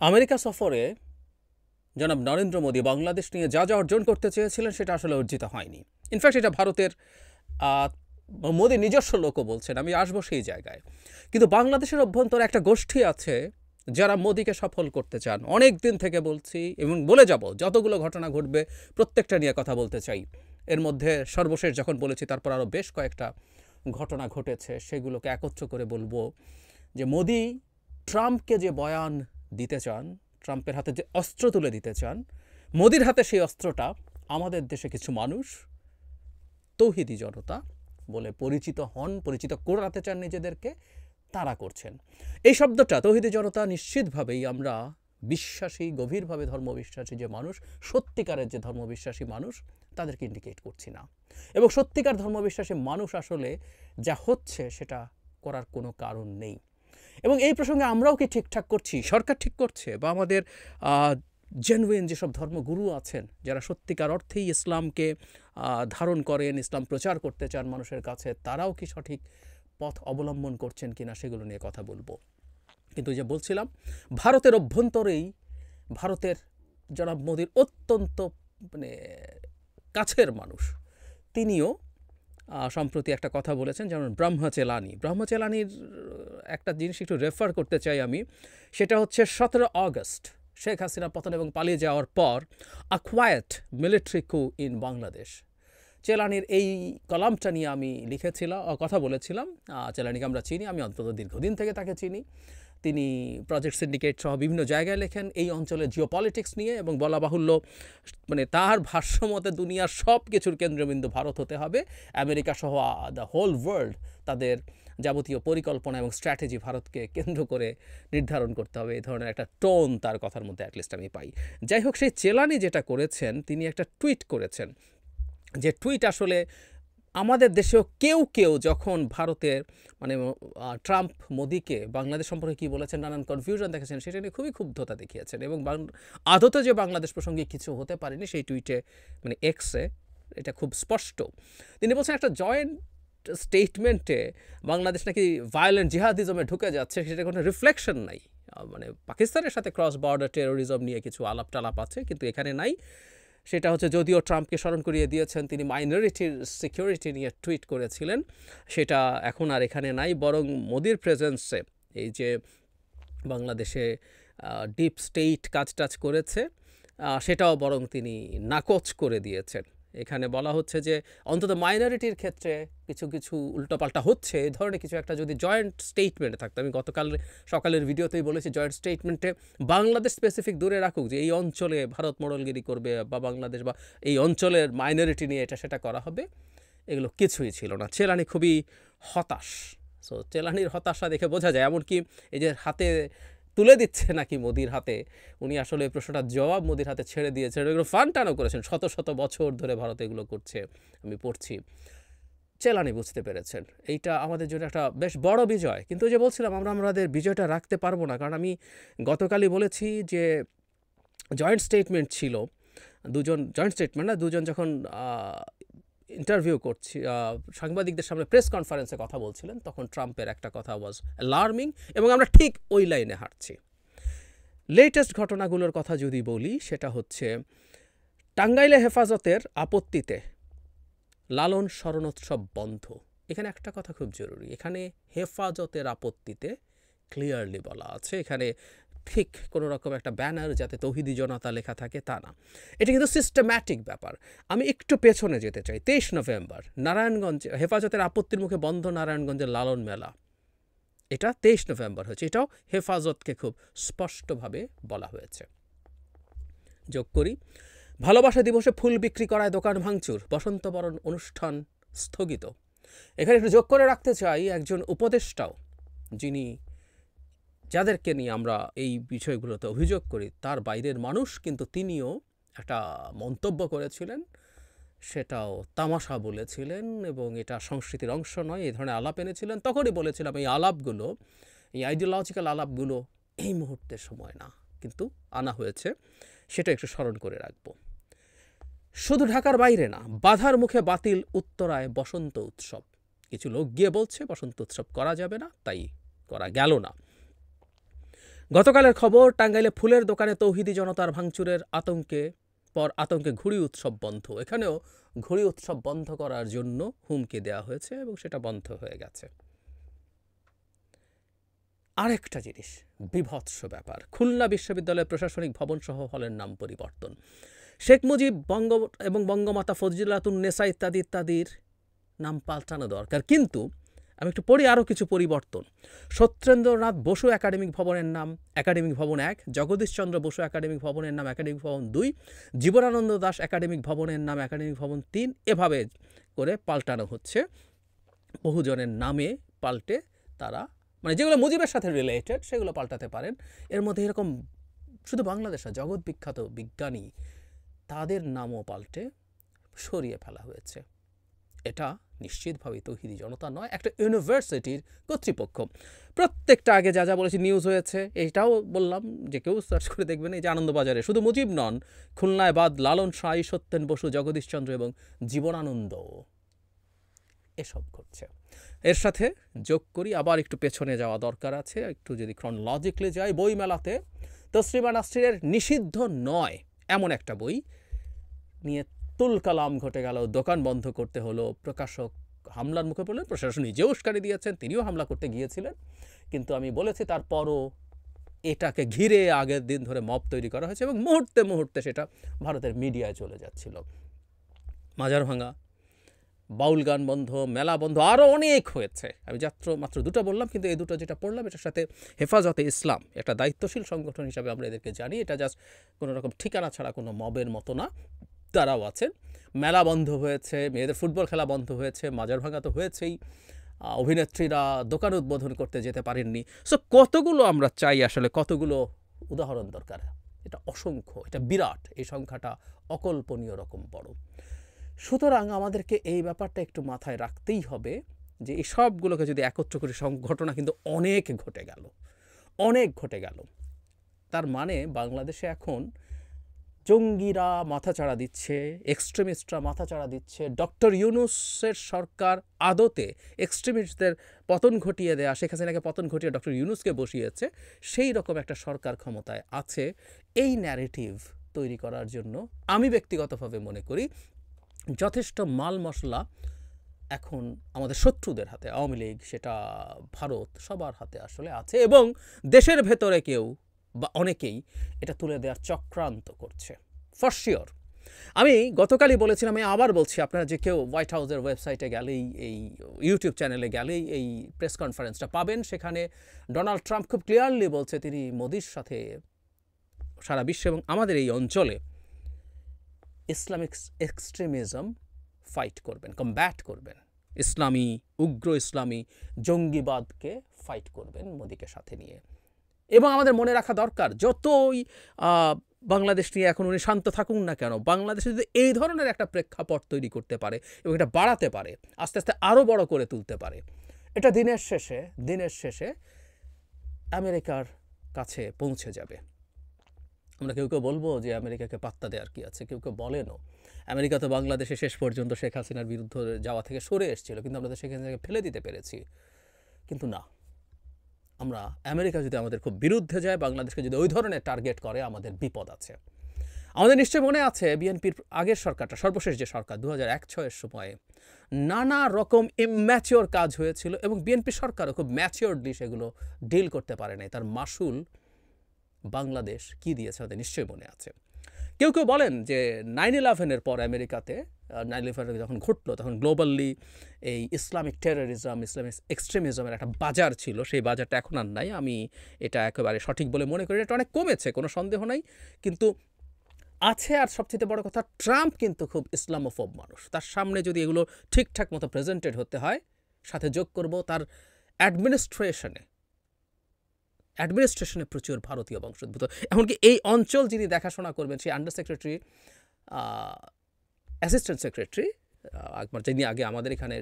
America সফরে জনাব নরেন্দ্র মোদী বাংলাদেশ নিয়ে যা যা অর্জন করতে চেয়েছিলেন সেটা আসলে অর্জিত হয়নি। ইনফ্যাক্ট এটা ভারতের মোদী নিজস্ব লোকও বলছেন, আমি আসবো সেই জায়গায়। কিন্তু বাংলাদেশের অভ্যন্তরে একটা গোষ্ঠী আছে যারা মোদীকে সফল করতে চান। অনেক দিন থেকে বলছি এবং বলে যাব, যতগুলো ঘটনা ঘটবে প্রত্যেকটা নিয়ে কথা বলতে চাই। এর মধ্যে সর্বশেষ যখন বলেছি তারপর আরও বেশ কয়েকটা ঘটনা ঘটেছে, সেগুলোকে একত্র করে বলবো যে মোদী ট্রাম্পকে যে বয়ান দিতে চান, ট্রাম্পের হাতে যে অস্ত্র তুলে দিতে চান, মোদির হাতে সেই অস্ত্রটা আমাদের দেশে কিছু মানুষ তৌহিদি জনতা বলে পরিচিত করাতে চান নিজেদেরকে, তারা করছেন। এই শব্দটা তৌহিদি জনতা নিশ্চিতভাবেই আমরা বিশ্বাসী, গভীরভাবে ধর্মবিশ্বাসী যে মানুষ, সত্যিকারের যে ধর্মবিশ্বাসী মানুষ, তাদেরকে ইন্ডিকেট করছি না। এবং সত্যিকার ধর্মবিশ্বাসী মানুষ আসলে যা হচ্ছে সেটা করার কোনো কারণ নেই। এবং এই প্রসঙ্গে আমরাও কি ঠিকঠাক করছি, সরকার ঠিক করছে, বা আমাদের জেনুইন যেসব ধর্মগুরু আছেন যারা সত্যিকার অর্থেই ইসলামকে ধারণ করেন, ইসলাম প্রচার করতে চান মানুষের কাছে, তারাও কি সঠিক পথ অবলম্বন করছেন কিনা সেগুলো নিয়ে কথা বলবো। কিন্তু যে বলছিলাম, ভারতের অভ্যন্তরেই ভারতের জনাব মোদীর অত্যন্ত কাছের মানুষ তিনিও সম্প্রতি একটা কথা বলেছেন, যেমন ব্রহ্মচেলানির একটা জিনিস একটু রেফার করতে চাই আমি। সেটা হচ্ছে 17 অগস্ট শেখ হাসিনা পতন এবং পালিয়ে যাওয়ার পর আ কোয়াইট মিলিটারি কু ইন বাংলাদেশ। চেলানির এই কলামটা নিয়ে আমি কথা বলেছিলাম। চেলানিকে আমরা চিনি, আমি অন্তত দীর্ঘদিন থেকে তাকে চিনি। তিনি প্রজেক্ট সিন্ডিকেট সহ বিভিন্ন জায়গায় লেখেন এই অঞ্চলের জিওপলিটিক্স নিয়ে, এবং বলা বাহুল্য তার ভাষ্যমতে দুনিয়ার সব কিছুর কেন্দ্রবিন্দু ভারত হতে হবে। আমেরিকা সহ দ্য হোল ওয়ার্ল্ড তাদের যাবতীয় পরিকল্পনা এবং স্ট্র্যাটেজি ভারতকে কেন্দ্র করে নির্ধারণ করতে হবে, এই ধরনের একটা টোন তার কথার মধ্যে অ্যাটলিস্ট আমি পাই। যাই হোক, সেই চেলানি যেটা করেছেন, তিনি একটা টুইট করেছেন, যে টুইট আসলে আমাদের দেশেও কেউ যখন ভারতের ট্রাম্প মোদীকে বাংলাদেশ সম্পর্কে কী বলেছেন, নানান কনফিউশন দেখেছেন, সেটা নিয়ে খুবই ক্ষুব্ধতা দেখিয়েছেন। এবং আদতে যে বাংলাদেশ প্রসঙ্গে কিছু হতে পারেনি সেই টুইটে এক্সে এটা খুব স্পষ্ট। তিনি বলছেন একটা জয়েন্ট স্টেটমেন্টে বাংলাদেশ নাকি ভায়োলেন্ট জিহাদিজমে ঢুকে যাচ্ছে, সেটা কোনো রিফ্লেকশন নাই। পাকিস্তানের সাথে ক্রস বর্ডার টেরোরিজম নিয়ে কিছু আলাপ টালাপ আছে, কিন্তু এখানে নাই। সেটা হচ্ছে, যদিও ট্রাম্পকে স্মরণ করিয়ে দিয়েছেন, তিনি মাইনরিটির সিকিউরিটি নিয়ে টুইট করেছিলেন, সেটা এখন আর এখানে নাই। বরং মোদির প্রেজেন্সে এই যে বাংলাদেশে ডিপ স্টেট কাজ করেছে, সেটাও বরং তিনি নাকচ করে দিয়েছেন। এখানে বলা হচ্ছে যে অন্তত মাইনরিটির ক্ষেত্রে কিছু উল্টোপাল্টা হচ্ছে, এই ধরনের কিছু একটা যদি জয়েন্ট স্টেটমেন্টে থাকতো। আমি গতকাল সকালের ভিডিওতেই বলেছি, জয়েন্ট স্টেটমেন্টে বাংলাদেশ স্পেসিফিক দূরে রাখুক, যে এই অঞ্চলে ভারত মোড়লগিরি করবে বা বাংলাদেশ বা এই অঞ্চলের মাইনরিটি নিয়ে এটা সেটা করা হবে, এগুলো কিছুই ছিল না। চেলানি খুবই হতাশ। সো চেলানির হতাশা দেখে বোঝা যায়। এমনকি এই যে হাতে তুলে দিচ্ছে নাকি মোদির হাতে, উনি আসলে এই প্রশ্নটার জবাব মোদির হাতে ছেড়ে দিয়েছেন। এগুলো ফান্টানো করেছেন, শত বছর ধরে ভারত এগুলো করছে, আমি পড়ছি। চেলানি বুঝতে পেরেছেন এইটা আমাদের জন্য একটা বেশ বড় বিজয়। কিন্তু যে বলছিলাম, আমাদের বিজয়টা রাখতে পারবো না, কারণ আমি গতকালই বলেছি যে জয়েন্ট স্টেটমেন্ট ছিল, দুজন যখন ইন্টারভিউ করছি, সাংবাদিকদের সামনে প্রেস কনফারেন্সে কথা বলছিলেন, তখন ট্রাম্পের একটা কথা ওয়াজ অ্যালার্মিং, এবং আমরা ঠিক ওই লাইনে হাঁটছি। লেটেস্ট ঘটনাগুলোর কথা যদি বলি, সেটা হচ্ছে টাঙ্গাইলে হেফাজতের আপত্তিতে লালন স্মরণোৎসব বন্ধ। এখানে একটা কথা খুব জরুরি, এখানে হেফাজতের আপত্তিতে ক্লিয়ারলি বলা আছে, এখানে ঠিক কোনো রকম একটা ব্যানার যাতে তৌহিদি জনতা লেখা থাকে তা না, এটা কিন্তু সিস্টেম্যাটিক ব্যাপার। আমি একটু পেছনে যেতে চাই। 23 নভেম্বর নারায়ণগঞ্জে হেফাজতের আপত্তির মুখে বন্ধ নারায়ণগঞ্জের লালন মেলা, এটা 23 নভেম্বর হয়েছে। এটাও হেফাজতকে খুব স্পষ্টভাবে বলা হয়েছে। যোগ করি, ভালোবাসা দিবসে ফুল বিক্রি করায় দোকান ভাঙচুর, বসন্ত বরণ অনুষ্ঠান স্থগিত। এখানে একটু যোগ করে রাখতে চাই, একজন উপদেষ্টাও, যাদেরকে নিয়ে আমরা এই বিষয়গুলোতে অভিযোগ করি, তার বাইরের মানুষ, কিন্তু তিনিও একটা মন্তব্য করেছিলেন, সেটাও তামাশা বলেছিলেন, এবং এটা সংস্কৃতির অংশ নয়, এই ধরনের আলাপ এনেছিলেন। তখনই বলেছিলাম এই আলাপগুলো, এই আইডিওলজিক্যাল আলাপগুলো এই মুহূর্তের সময় না, কিন্তু আনা হয়েছে, সেটা একটু স্মরণ করে রাখব। শুধু ঢাকার বাইরে না, বাধার মুখে বাতিল উত্তরায় বসন্ত উৎসব। কিছু লোক গিয়ে বলছে বসন্ত উৎসব করা যাবে না, তাই করা গেল না। গতকালের খবর, টাঙ্গাইলে ফুলের দোকানে তৌহিদি জনতার ভাঙচুরের আতঙ্কে ঘুড়ি উৎসব বন্ধ। এখানেও ঘুড়ি উৎসব বন্ধ করার জন্য হুমকি দেওয়া হয়েছে এবং সেটা বন্ধ হয়ে গেছে। আরেকটা জিনিস, বিভৎস ব্যাপার, খুলনা বিশ্ববিদ্যালয়ের প্রশাসনিক ভবন সহ হলের নাম পরিবর্তন। শেখ মুজিব এবং বঙ্গমাতা ফজিলাতুন্নেসা ইত্যাদি ইত্যাদির নাম পাল্টানো দরকার, কিন্তু আমি একটু পড়ি আরও কিছু পরিবর্তন। সত্যেন্দ্রনাথ বসু একাডেমিক ভবনের নাম একাডেমিক ভবন 1, জগদীশচন্দ্র বসু একাডেমিক ভবনের নাম একাডেমিক ভবন 2, জীবনানন্দ দাস একাডেমিক ভবনের নাম একাডেমিক ভবন 3, এভাবে করে পাল্টানো হচ্ছে। বহুজনের নামে পাল্টে তারা, মানে যেগুলো মুজিবের সাথে রিলেটেড সেগুলো পাল্টাতে পারেন। এর মধ্যে এরকম শুধু বাংলাদেশে জগৎ বিখ্যাত বিজ্ঞানী তাদের নামও পাল্টে সরিয়ে ফেলা হয়েছে। এটা নিশ্চিতভাবে তৌহিদি জনতা নয়, একটা ইউনিভার্সিটির কর্তৃপক্ষ। প্রত্যেকটা আগে যা যা বলেছি নিউজ হয়েছে, এইটাও বললাম যে কেউ সার্চ করে দেখবেন। এই যে আনন্দবাজারে শুধু মুজিব নন, খুলনায় বাদ লালন সাঁই, সত্যেন বসু, জগদীশচন্দ্র এবং জীবনানন্দ, এসব ঘটছে। এর সাথে যোগ করি, আবার একটু পেছনে যাওয়া দরকার আছে, একটু যদি ক্রনোলজিক্যালি যাই। বইমেলাতে তসলিমা নাসরিনের নিষিদ্ধ নয় এমন একটা বই নিয়ে তুলকালাম ঘটে গেল, দোকান বন্ধ করতে হলো, প্রকাশক হামলার মুখে পড়লেন, প্রশাসন নিজেও উস্কানি দিয়েছেন, তিনিও হামলা করতে গিয়েছিলেন। কিন্তু আমি বলেছি তারপরও এটাকে ঘিরে আগের দিন ধরে মব তৈরি করা হয়েছে এবং মুহূর্তে মুহূর্তে সেটা ভারতের মিডিয়ায় চলে যাচ্ছিল। মাজার ভাঙা, বাউল গান বন্ধ, মেলা বন্ধ, আরও অনেক হয়েছে। আমি মাত্র দুটো বললাম, কিন্তু এই দুটো যেটা পড়লাম এটার সাথে হেফাজতে ইসলাম একটা দায়িত্বশীল সংগঠন হিসাবে আমরা এদেরকে জানি। এটা জাস্ট কোনো রকম ঠিকানা ছাড়া কোনো মবের মতো না, তারাও আছেন। মেলা বন্ধ হয়েছে, মেয়েদের ফুটবল খেলা বন্ধ হয়েছে, মাজার ভাঙা তো হয়েছেই, অভিনেত্রীরা দোকান উদ্বোধন করতে যেতে পারেননি। সো কতগুলো আমরা চাই, আসলে কতগুলো উদাহরণ দরকার। এটা অসংখ্য, এটা বিরাট, এই সংখ্যাটা অকল্পনীয় রকম বড়। সুতরাং আমাদেরকে এই ব্যাপারটা একটু মাথায় রাখতেই হবে যে এই সবগুলোকে যদি একত্র করে, ঘটনা কিন্তু অনেক ঘটে গেল। তার মানে বাংলাদেশে এখন জঙ্গিরা মাথাচাড়া দিচ্ছে, এক্সট্রিমিস্টরা মাথাচাড়া দিচ্ছে। ডক্টর ইউনূসের সরকার আদতে এক্সট্রিমিস্টদের পতন ঘটিয়ে দেয়া, শেখ হাসিনাকে পতন ঘটিয়ে ডক্টর ইউনূসকে বসিয়েছে, সেই রকম একটা সরকার ক্ষমতায় আছে। এই ন্যারেটিভ তৈরি করার জন্য আমি ব্যক্তিগতভাবে মনে করি যথেষ্ট মাল মশলা এখন আমাদের শত্রুদের হাতে, আওয়ামী লীগ, সেটা ভারত, সবার হাতে আসলে আছে এবং দেশের ভেতরে কেউ বা অনেকেই এটা তুলে দেওয়ার চক্রান্ত করছে, ফর শিওর। আমি গতকালই বলেছিলাম, আমি আবার বলছি, আপনারা যে কেউ হোয়াইট হাউসের ওয়েবসাইটে গেলেই, এই ইউটিউব চ্যানেলে গেলেই এই প্রেস কনফারেন্সটা পাবেন। সেখানে ডোনাল্ড ট্রাম্প খুব ক্লিয়ারলি বলছে তিনি মোদির সাথে সারা বিশ্বে এবং আমাদের এই অঞ্চলে ইসলামিক এক্সট্রিমিজম ফাইট করবেন, কমব্যাট করবেন, উগ্র ইসলামী জঙ্গিবাদকে ফাইট করবেন মোদিকে সাথে নিয়ে। এবং আমাদের মনে রাখা দরকার, যতই বাংলাদেশ নিয়ে এখন উনি শান্ত থাকুন না কেন, বাংলাদেশে যদি এই ধরনের একটা প্রেক্ষাপট তৈরি করতে পারে এবং এটা বাড়াতে পারে, আস্তে আস্তে আরও বড় করে তুলতে পারে, এটা দিনের শেষে আমেরিকার কাছে পৌঁছে যাবে। আমরা কেউ বলবো যে আমেরিকাকে পাত্তা দেওয়ার কি আছে, কেউ বলেনও আমেরিকা তো বাংলাদেশে শেষ পর্যন্ত শেখ হাসিনার বিরুদ্ধে যাওয়া থেকে সরে এসেছিল, কিন্তু আমরা তো শেখ হাসিনাকে ফেলে দিতে পেরেছি। কিন্তু না, আমরা আমেরিকা যদি আমাদের খুব বিরুদ্ধে যায়, বাংলাদেশকে যদি ওই ধরনের টার্গেট করে, আমাদের বিপদ আছে। আমাদের নিশ্চয় মনে আছে বিএনপির আগের সরকারটা, সর্বশেষ যে সরকার 2001-06 সময়ে নানা রকম ইম্যাচিওর কাজ হয়েছিল এবং বিএনপি সরকারও খুব ম্যাচিওরলি সেগুলো ডিল করতে পারে নাই। তার মাসুল বাংলাদেশ কি দিয়েছে আমাদের নিশ্চয়ই মনে আছে। কেউ বলেন যে 9/11-এর পর আমেরিকাতে, 9/11 যখন ঘটলো তখন গ্লোবালি এই ইসলামিক টেরোরিজম, ইসলামিক এক্সট্রিমিজমের একটা বাজার ছিল, সেই বাজারটা এখন আর নাই। আমি এটা একেবারে সঠিক বলে মনে করি, এটা অনেক কমেছে, কোনো সন্দেহ নাই, কিন্তু আছে। আর সবচেয়ে বড় কথা, ট্রাম্প কিন্তু খুব ইসলামোফোব মানুষ। তার সামনে যদি এগুলো ঠিকঠাক মতো প্রেজেন্টেড হতে হয়, সাথে যোগ করব তার অ্যাডমিনিস্ট্রেশনে প্রচুর ভারতীয় বংশোদ্ভূত। এমনকি এই অঞ্চল যিনি দেখাশোনা করবেন, সেই আন্ডার সেক্রেটারি, অ্যাসিস্ট্যান্ট সেক্রেটারি, যিনি আগে আমাদের এখানে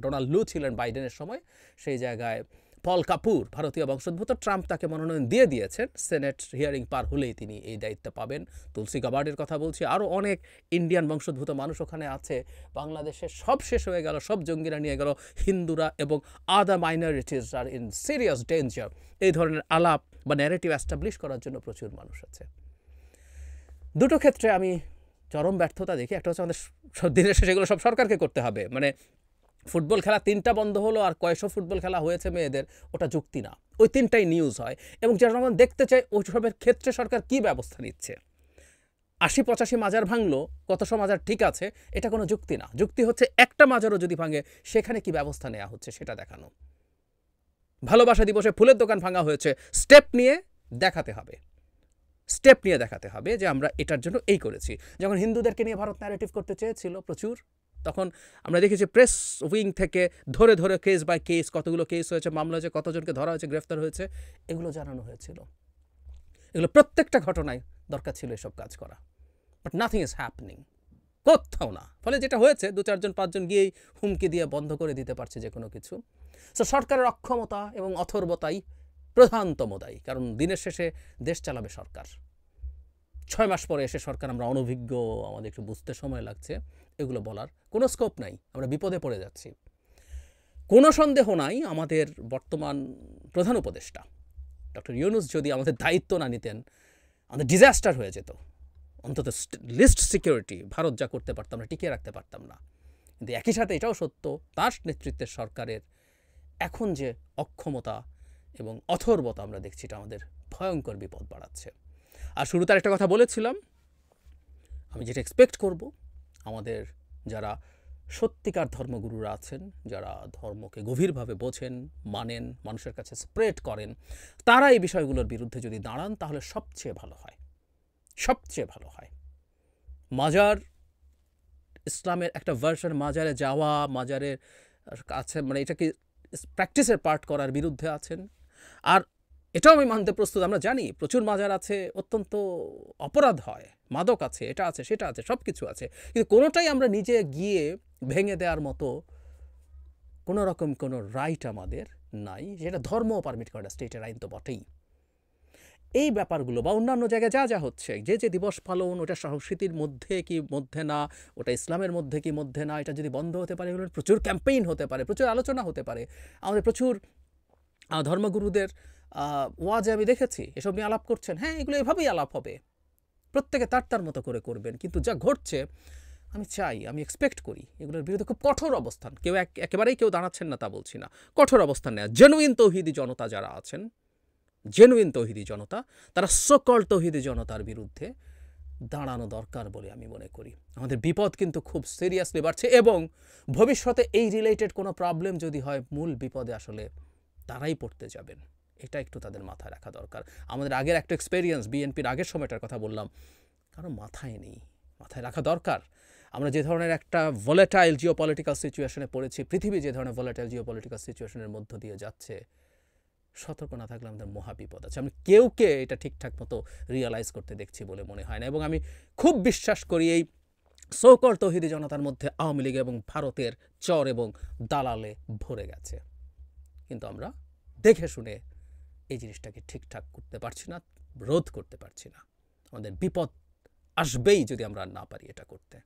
ডোনাল্ড লু ছিলেন বাইডেনের সময়, সেই জায়গায় পল কাপুর, ভারতীয় বংশোদ্ভূত। ট্রাম্প তাকে মনোনয়ন দিয়েছেন, সেনেট হিয়ারিং পার হলেই তিনি এই দায়িত্ব পাবেন। তুলসী গাবার্ডের কথা বলছি, আরও অনেক ইন্ডিয়ান বংশোদ্ভূত মানুষ ওখানে আছে। বাংলাদেশে সব শেষ হয়ে গেল, সব জঙ্গিরা নিয়ে গেল, হিন্দুরা এবং other minorities are in serious danger, এই ধরনের আলাপ বা ন্যারেটিভ অ্যাস্টাবলিশ করার জন্য প্রচুর মানুষ আছে। দুটো ক্ষেত্রে আমি চরম ব্যর্থতা দেখি। একটা হচ্ছে আমাদের দিনের শেষে এগুলো সব সরকারকে করতে হবে। মানে ফুটবল খেলা 3টা বন্ধ হলো আর কয়শো ফুটবল খেলা হয়েছে মেয়েদের, ওটা যুক্তি না। ওই 3টাই নিউজ হয় এবং যারা যখন দেখতে চায় ওইসবের ক্ষেত্রে সরকার কী ব্যবস্থা নিচ্ছে। 80-85 মাজার ভাঙলো, কতশো মাজার ঠিক আছে, এটা কোনো যুক্তি না। যুক্তি হচ্ছে একটা মাজারও যদি ভাঙে সেখানে কি ব্যবস্থা নেওয়া হচ্ছে সেটা দেখানো। ভালোবাসা দিবসে ফুলের দোকান ভাঙা হয়েছে, স্টেপ নিয়ে দেখাতে হবে, স্টেপ নিয়ে দেখাতে হবে যে আমরা এটার জন্য এই করেছি। যখন হিন্দুদেরকে নিয়ে ভারত ন্যারেটিভ করতে চেয়েছিল প্রচুর, তখন আমরা দেখেছি প্রেস উইং থেকে ধরে ধরে কেস বাই কেস, কতগুলো কেস হয়েছে, মামলা হয়েছে, কতজনকে ধরা হয়েছে, গ্রেফতার হয়েছে, এগুলো জানানো হয়েছিল। এগুলো প্রত্যেকটা ঘটনায় দরকার ছিল এসব কাজ করা, বাট নাথিং ইজ হ্যাপনিং, কোথাও না। ফলে যেটা হয়েছে 2-4 জন 5 জন গিয়েই হুমকি দিয়ে বন্ধ করে দিতে পারছে যে কোনো কিছু। সো সরকারের অক্ষমতা এবং অথর্বতাই প্রধানতম দায়ী, কারণ দিনের শেষে দেশ চালাবে সরকার। 6 মাস পরে এসে সরকার আমরা অনভিজ্ঞ, আমাদের একটু বুঝতে সময় লাগছে, এগুলো বলার কোনো স্কোপ নাই। আমরা বিপদে পড়ে যাচ্ছি। কোনো সন্দেহ নাই আমাদের বর্তমান প্রধান উপদেষ্টা ডক্টর ইউনূস যদি আমাদের দায়িত্ব না নিতেন, আমাদের ডিজাস্টার হয়ে যেত। অন্তত লিস্ট সিকিউরিটি ভারত যা করতে পারতাম না, টিকিয়ে রাখতে পারতাম না। কিন্তু একই সাথে এটাও সত্য, তার নেতৃত্বের সরকারের এখন যে অক্ষমতা এবং অথর্বতা আমরা দেখছি, এটা আমাদের ভয়ঙ্কর বিপদ বাড়াচ্ছে। আর শুরুতে একটা কথা বলেছিলাম, আমি যেটা এক্সপেক্ট করব, আমাদের যারা সত্যিকার ধর্মগুরুরা আছেন, যারা ধর্মকে গভীরভাবে বোঝেন, মানেন, মানুষের কাছে স্প্রেড করেন, তারা এই বিষয়গুলোর বিরুদ্ধে যদি দাঁড়ান তাহলে সবচেয়ে ভালো হয়, সবচেয়ে ভালো হয়। মাজার ইসলামের একটা ভার্সন, মাজারে যাওয়া, মাজারের কাছে মানে এটাকে প্র্যাকটিসের পার্ট করার বিরুদ্ধে আছেন। আর এটাও আমি মানতে প্রস্তুত, আমরা জানি প্রচুর মাজার আছে অত্যন্ত অপরাধ হয়, মাদক আছে, এটা আছে, সেটা আছে, সব কিছু আছে, কিন্তু কোনোটাই আমরা নিজে গিয়ে ভেঙে দেওয়ার মতো কোনো রকম কোনো রাইট আমাদের নাই, যেটা ধর্মও পারমিট করে না, স্টেটের আইন তো বটেই। এই ব্যাপারগুলো বা অন্যান্য জায়গায় যা যা হচ্ছে, যে দিবস পালন, ওটা সংস্কৃতির মধ্যে কি মধ্যে না, ওটা ইসলামের মধ্যে কি মধ্যে না, এটা যদি বন্ধ হতে পারে, এগুলোর প্রচুর ক্যাম্পেইন হতে পারে, প্রচুর আলোচনা হতে পারে। আমাদের প্রচুর ধর্মগুরুদের ওয়াজে আমি দেখেছি এসব নিয়ে আলাপ করছেন। হ্যাঁ, এগুলো এভাবেই আলাপ হবে, প্রত্যেকে তার মতো করে করবেন। কিন্তু যা ঘটছে, আমি চাই, আমি এক্সপেক্ট করি এগুলোর বিরুদ্ধে খুব কঠোর অবস্থান, একেবারেই কেউ দাঁড়াচ্ছেন না তা বলছি না, কঠোর অবস্থান নেওয়া। জেনুইন তৌহিদি জনতা যারা আছেন, জেনুইন তৌহিদি জনতা, তারা সকল তৌহিদি জনতার বিরুদ্ধে দাঁড়ানো দরকার বলে আমি মনে করি। আমাদের বিপদ কিন্তু খুব সিরিয়াসলি বাড়ছে এবং ভবিষ্যতে এই রিলেটেড কোনো প্রবলেম যদি হয়, মূল বিপদে আসলে তারাই পড়তে যাবেন। এটা একটু তাদের মাথায় রাখা দরকার। আমাদের আগের একটা এক্সপেরিয়েন্স, বিএনপির আগের সময়টার কথা বললাম, কারণ মাথায় নেই, মাথায় রাখা দরকার। আমরা যে ধরনের একটা ভোলেটাইল জিওপলিটিক্যাল সিচুয়েশনে পড়েছি, পৃথিবী যে ধরনের ভোলেটাইল জিওপলিটিক্যাল সিচুয়েশনের মধ্য দিয়ে যাচ্ছে, সতর্ক না থাকলে আমাদের মহাবিপদ আছে। আমি কেউকে এটা ঠিকঠাক মতো রিয়েলাইজ করতে দেখছি বলে মনে হয় না, এবং আমি খুব বিশ্বাস করি এই সোকল তৌহিদি জনতার মধ্যে আওয়ামী লীগ এবং ভারতের চর এবং দালালে ভরে গেছে। কিন্তু আমরা দেখে শুনে এই জিনিসটাকে ঠিকঠাক করতে পারছি না, রোধ করতে পারছি না। আমাদের বিপদ আসবেই যদি আমরা না পারি এটা করতে।